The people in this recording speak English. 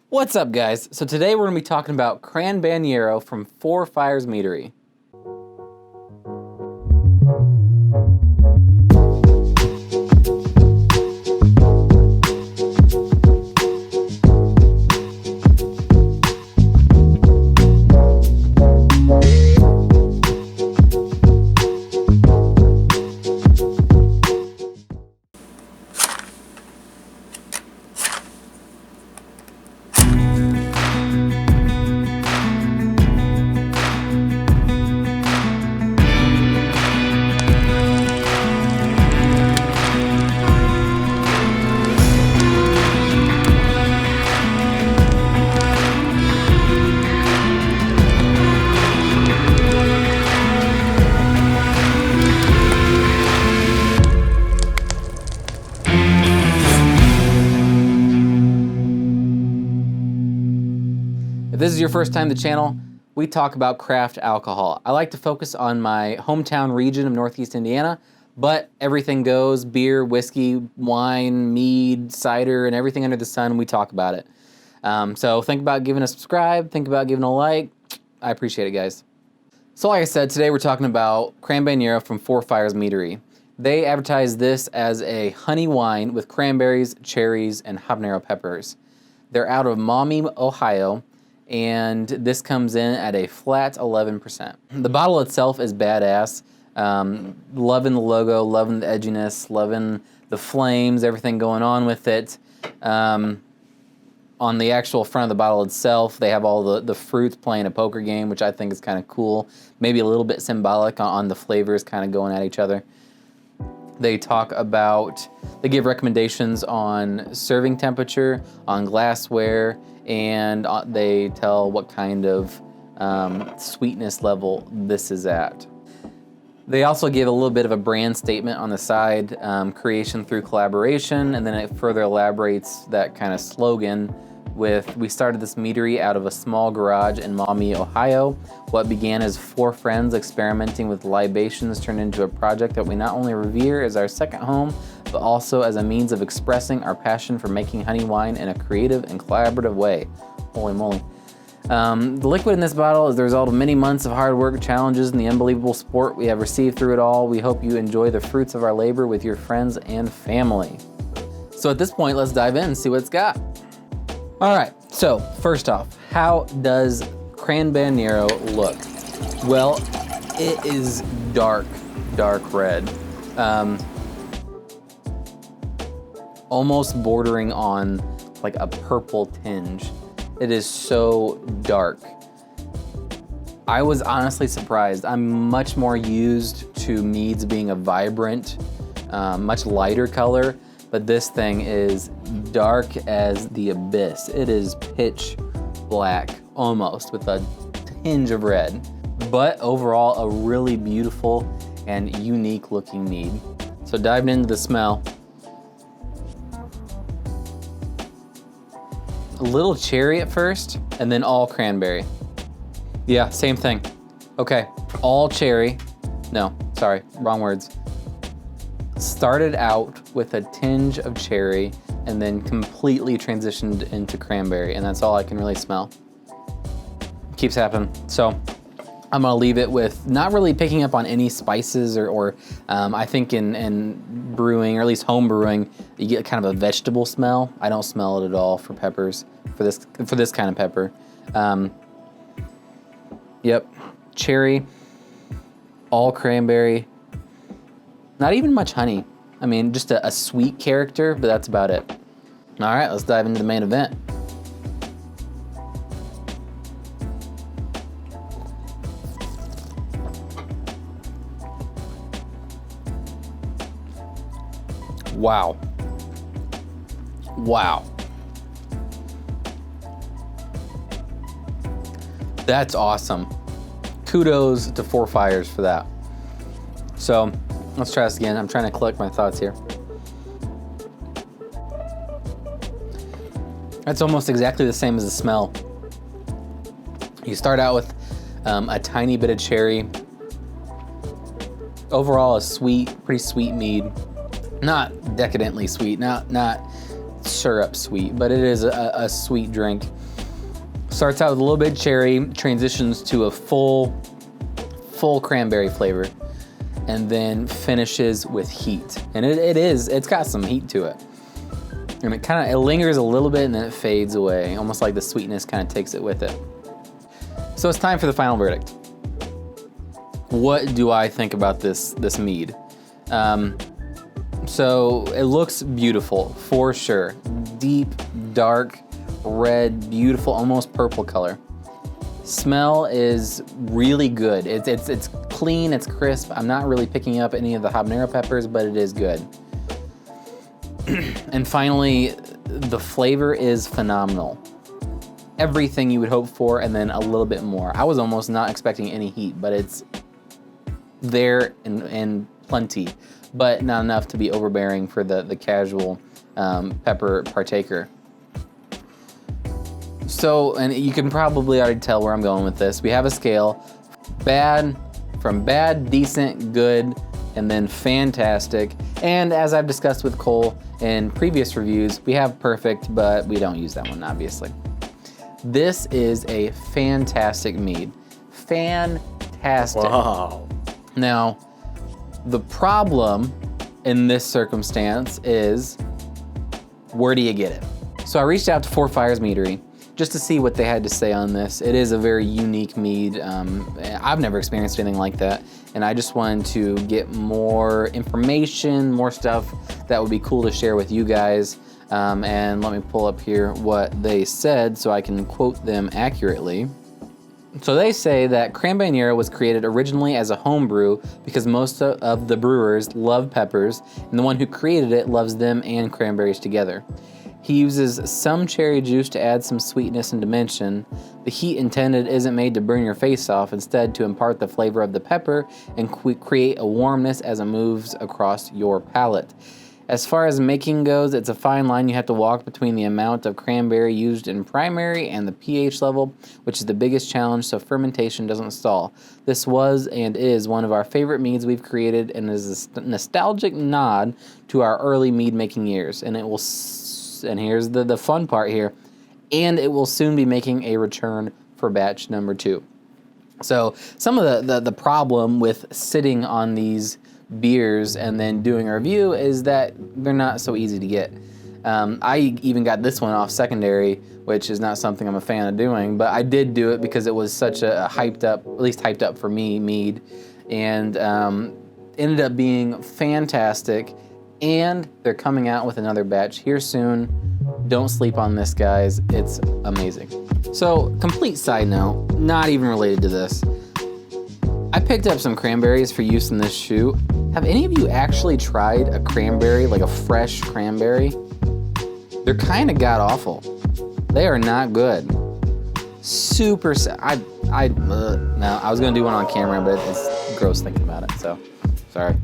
What's up, guys? So today we're going to be talking about Cranbanero from Four Fires Meadery. If this is your first time to the channel, we talk about craft alcohol. I like to focus on my hometown region of Northeast Indiana, but everything goes: beer, whiskey, wine, mead, cider, and everything under the sun, we talk about it. So think about giving a subscribe, think about giving a like. I appreciate it, guys. So like I said, today we're talking about Cranbanero from Four Fires Meadery. They advertise this as a honey wine with cranberries, cherries, and habanero peppers. They're out of Maumee, Ohio, and this comes in at a flat 11%. The bottle itself is badass. Loving the logo, loving the edginess, loving the flames, everything going on with it. On the actual front of the bottle itself, they have all the fruits playing a poker game, which I think is kind of cool. Maybe a little bit symbolic on the flavors kind of going at each other. They give recommendations on serving temperature, on glassware, and they tell what kind of sweetness level this is at. They also give a little bit of a brand statement on the side, creation through collaboration, and then it further elaborates that kind of slogan with, "We started this meadery out of a small garage in Maumee, Ohio. What began as 4 friends experimenting with libations turned into a project that we not only revere as our second home, but also as a means of expressing our passion for making honey wine in a creative and collaborative way." Holy moly. The liquid in this bottle is the result of many months of hard work, challenges, and the unbelievable support we have received through it all. We hope you enjoy the fruits of our labor with your friends and family. So at this point, let's dive in and see what it's got. All right, so first off, how does Cranbanero look? Well, it is dark red. Almost bordering on like a purple tinge. It is so dark. I was honestly surprised. I'm much more used to meads being a vibrant, much lighter color, but this thing is dark as the abyss. It is pitch black, almost, with a tinge of red. But overall, a really beautiful and unique looking mead. So diving into the smell. A little cherry at first, and then all cranberry. Yeah, same thing. Okay, all cherry. No, sorry, wrong words. Started out with a tinge of cherry and then completely transitioned into cranberry, and that's all I can really smell. Keeps happening. So I'm gonna leave it with not really picking up on any spices or I think in brewing, or at least home brewing, you get kind of a vegetable smell. I don't smell it at all for peppers, for this kind of pepper. Yep, cherry, all cranberry, not even much honey. I mean, just a sweet character, but that's about it. All right, let's dive into the main event. Wow. Wow. That's awesome. Kudos to Four Fires for that. So let's try this again. I'm trying to collect my thoughts here. That's almost exactly the same as the smell. You start out with a tiny bit of cherry. Overall, a sweet, pretty sweet mead. Not decadently sweet, not syrup sweet, but it is a sweet drink. Starts out with a little bit of cherry, transitions to a full cranberry flavor, and then finishes with heat. And it's got some heat to it. And it lingers a little bit and then it fades away, almost like the sweetness kind of takes it with it. So it's time for the final verdict. What do I think about this mead? So it looks beautiful for sure. Deep, dark, red, beautiful, almost purple color. Smell is really good. It's clean, it's crisp. I'm not really picking up any of the habanero peppers, but it is good. And finally, the flavor is phenomenal. Everything you would hope for and then a little bit more. I was almost not expecting any heat, but it's there and plenty, but not enough to be overbearing for the casual pepper partaker. So, and you can probably already tell where I'm going with this. We have a scale, from bad, decent, good, and then fantastic. And as I've discussed with Cole in previous reviews, we have perfect, but we don't use that one, obviously. This is a fantastic mead. Fantastic. Wow. Now, the problem in this circumstance is, where do you get it? So I reached out to Four Fires Meadery just to see what they had to say on this. It is a very unique mead. I've never experienced anything like that, and I just wanted to get more information, more stuff that would be cool to share with you guys. And let me pull up here what they said so I can quote them accurately. So they say that Cranbanero was created originally as a home brew because most of the brewers love peppers, and the one who created it loves them and cranberries together. He uses some cherry juice to add some sweetness and dimension. The heat intended isn't made to burn your face off, instead to impart the flavor of the pepper and create a warmness as it moves across your palate. As far as making goes, it's a fine line you have to walk between the amount of cranberry used in primary and the pH level, which is the biggest challenge so fermentation doesn't stall. This was and is one of our favorite meads we've created and is a nostalgic nod to our early mead making years. And it will, and here's the fun part here, and it will soon be making a return for batch number 2. So some of the problem with sitting on these beers and then doing a review is that they're not so easy to get. I even got this one off secondary, which is not something I'm a fan of doing, but I did do it because it was such a hyped up, at least hyped up for me, mead, and ended up being fantastic. And they're coming out with another batch here soon. Don't sleep on this, guys. It's amazing. So, complete side note, not even related to this. I picked up some cranberries for use in this shoot. Have any of you actually tried a cranberry, like a fresh cranberry? They're kind of god-awful. They are not good. Super, no, I was gonna do one on camera, but it's gross thinking about it, so sorry.